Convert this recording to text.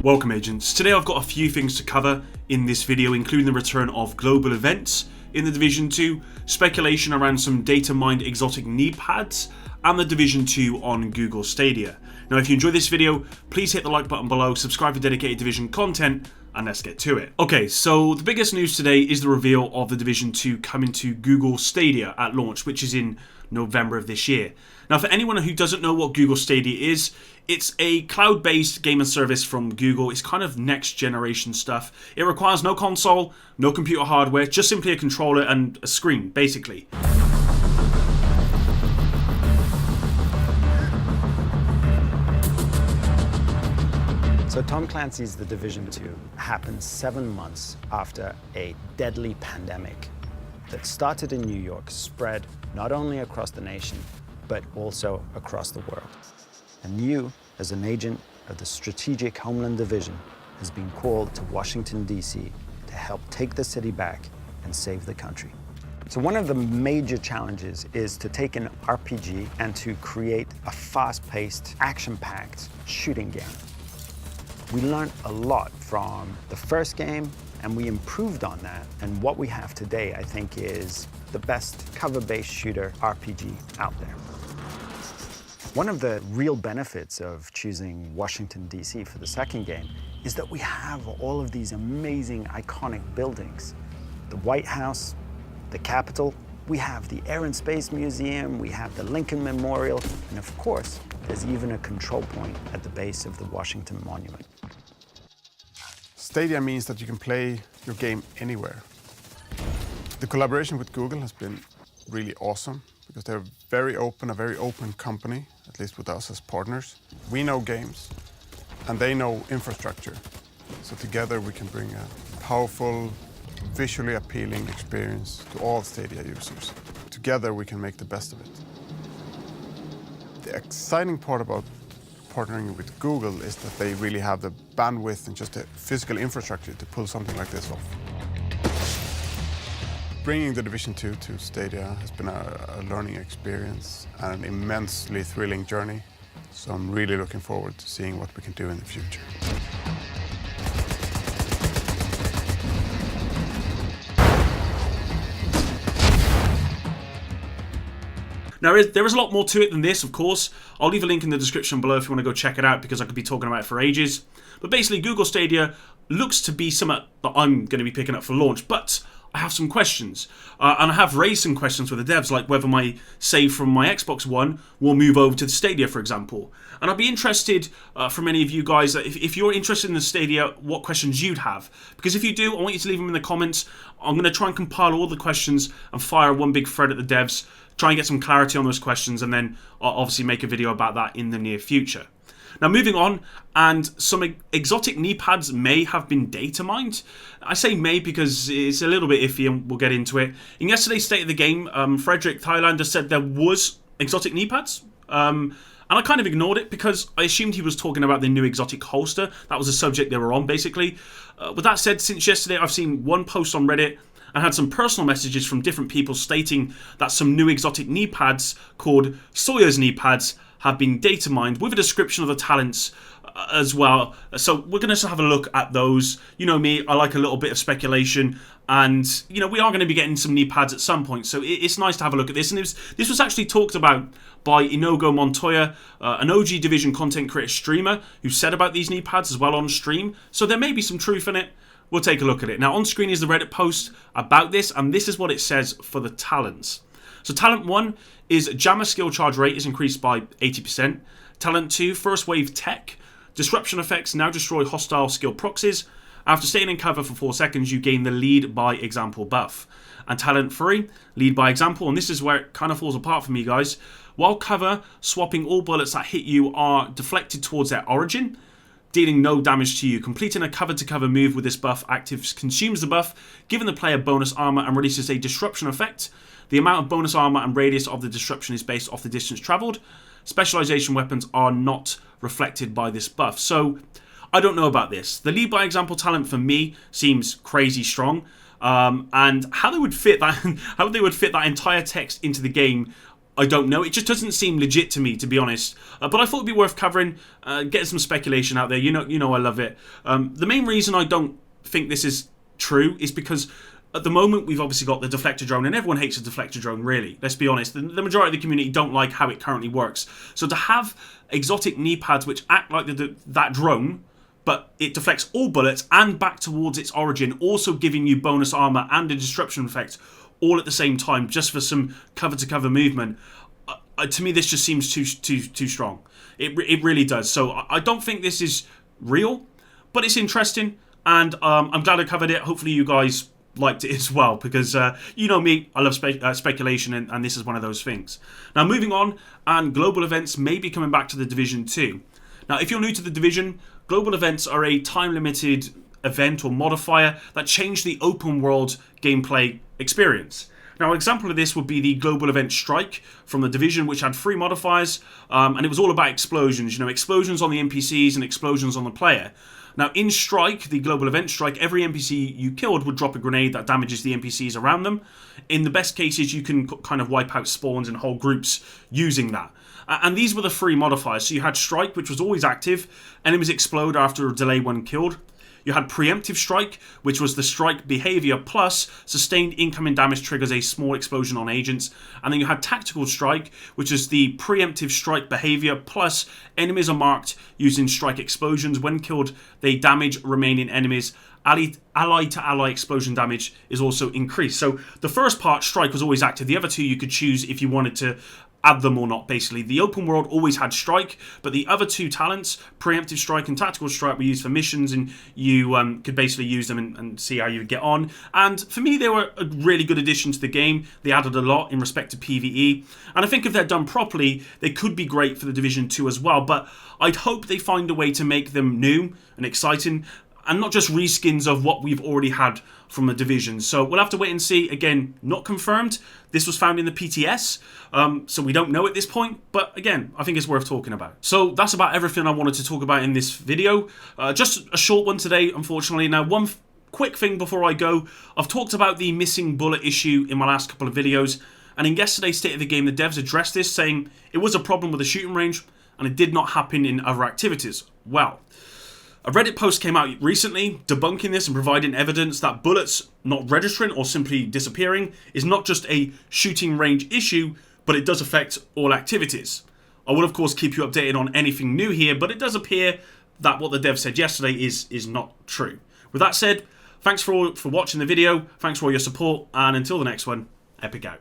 Welcome agents. Today I've got a few things to cover in this video, including the return of global events in the Division 2, speculation around some data mined exotic Kneepads, and the Division 2 on Google Stadia. Now if you enjoyed this video, please hit the like button below, subscribe for dedicated Division content, and let's get to it. Okay, so the biggest news today is the reveal of the Division 2 coming to Google Stadia at launch, which is in November of this year. Now, for anyone who doesn't know what Google Stadia is, it's a cloud-based gaming service from Google. It's kind of next generation stuff. It requires no console, no computer hardware, just simply a controller and a screen, basically. So Tom Clancy's The Division 2 happened 7 months after a deadly pandemic that started in New York, spread not only across the nation, but also across the world. And you, as an agent of the Strategic Homeland Division, has been called to Washington D.C. to help take the city back and save the country. So one of the major challenges is to take an RPG and to create a fast-paced, action-packed shooting game. We learned a lot from the first game, and we improved on that. And what we have today, I think, is the best cover-based shooter RPG out there. One of the real benefits of choosing Washington, D.C. for the second game is that we have all of these amazing, iconic buildings. The White House, the Capitol, we have the Air and Space Museum, we have the Lincoln Memorial, and of course, there's even a control point at the base of the Washington Monument. Stadia means that you can play your game anywhere. The collaboration with Google has been really awesome because they're a very open company, at least with us as partners. We know games and they know infrastructure. So together we can bring a powerful, visually appealing experience to all Stadia users. Together we can make the best of it. The exciting part about partnering with Google is that they really have the bandwidth and just the physical infrastructure to pull something like this off. Bringing the Division 2 to Stadia has been a learning experience and an immensely thrilling journey. So I'm really looking forward to seeing what we can do in the future. Now, there is a lot more to it than this, of course. I'll leave a link in the description below if you want to go check it out, because I could be talking about it for ages. But basically, Google Stadia looks to be something that I'm going to be picking up for launch, but I have some questions. And I have raised some questions with the devs, like whether my save from my Xbox One will move over to the Stadia, for example. And I'd be interested from any of you guys, if you're interested in the Stadia, what questions you'd have. Because if you do, I want you to leave them in the comments. I'm going to try and compile all the questions and fire one big thread at the devs, try and get some clarity on those questions, and then I'll obviously make a video about that in the near future. Now moving on, and some exotic Kneepads may have been data mined. I say may because it's a little bit iffy and we'll get into it. In yesterday's State of the Game, Frederick Thailander said there was exotic Kneepads. And I kind of ignored it because I assumed he was talking about the new exotic holster. That was the subject they were on, basically. With that said, since yesterday I've seen one post on Reddit and had some personal messages from different people stating that some new exotic Kneepads called Sawyer's Kneepads have been data mined with a description of the talents as well. So we're going to have a look at those. You know me, I like a little bit of speculation, and you know we are going to be getting some Kneepads at some point, so it's nice to have a look at this. And this was actually talked about by Inogo Montoya, an OG Division content creator streamer, who said about these Kneepads as well on stream, so there may be some truth in it. We'll take a look at it. Now on screen is the Reddit post about this, and this is what it says for the talents. So talent 1 is Jammer skill charge rate is increased by 80%. Talent 2, first wave tech. Disruption effects now destroy hostile skill proxies. After staying in cover for 4 seconds, you gain the lead by example buff. And talent 3, lead by example, and this is where it kind of falls apart for me, guys. While cover, swapping all bullets that hit you are deflected towards their origin, dealing no damage to you. Completing a cover-to-cover move with this buff active consumes the buff, giving the player bonus armor and releases a disruption effect. The amount of bonus armor and radius of the disruption is based off the distance traveled. Specialization weapons are not reflected by this buff. So, I don't know about this. The lead by example talent for me seems crazy strong. And how they would fit that entire text into the game I don't know. It just doesn't seem legit to me, to be honest. But I thought it'd be worth covering, getting some speculation out there. You know, I love it. The main reason I don't think this is true is because at the moment we've obviously got the deflector drone, and everyone hates a deflector drone, really. Let's be honest. The majority of the community don't like how it currently works. So to have exotic kneepads which act like that drone, but it deflects all bullets and back towards its origin, also giving you bonus armor and a disruption effect all at the same time, just for some cover-to-cover movement. To me, this just seems too strong. It really does. So I don't think this is real, but it's interesting, and I'm glad I covered it. Hopefully you guys liked it as well, because you know me, I love speculation, and this is one of those things. Now, moving on, and global events may be coming back to the Division 2. Now, if you're new to the Division, global events are a time-limited event or modifier that change the open world gameplay experience. Now, an example of this would be the global event Strike from the Division, which had 3 modifiers, and it was all about explosions. You know, explosions on the NPCs and explosions on the player. Now, in Strike, the global event Strike, every NPC you killed would drop a grenade that damages the NPCs around them. In the best cases, you can kind of wipe out spawns and whole groups using that. And these were the 3 modifiers. So you had Strike, which was always active. Enemies explode after a delay when killed. You had Preemptive Strike, which was the strike behavior plus sustained incoming damage triggers a small explosion on agents. And then you had Tactical Strike, which is the preemptive strike behavior plus enemies are marked using strike explosions. When killed, they damage remaining enemies. Ally-to-ally explosion damage is also increased. So the first part, Strike, was always active. The other 2 you could choose if you wanted to add them or not, basically. The open world always had Strike, but the other 2 talents, Preemptive Strike and Tactical Strike, were used for missions, and you could basically use them and see how you would get on. And for me, they were a really good addition to the game. They added a lot in respect to PvE, and I think if they're done properly, they could be great for the Division 2 as well, but I'd hope they find a way to make them new and exciting, and not just reskins of what we've already had from the Division. So we'll have to wait and see. Again, not confirmed. This was found in the PTS, so we don't know at this point. But again, I think it's worth talking about. So that's about everything I wanted to talk about in this video. Just a short one today, unfortunately. Now, one quick thing before I go. I've talked about the missing bullet issue in my last couple of videos. And in yesterday's State of the Game, the devs addressed this, saying it was a problem with the shooting range, and it did not happen in other activities. Well, a Reddit post came out recently debunking this and providing evidence that bullets not registering or simply disappearing is not just a shooting range issue, but it does affect all activities. I will of course keep you updated on anything new here, but it does appear that what the dev said yesterday is not true. With that said, thanks for watching the video, thanks for all your support, and until the next one, Epic out.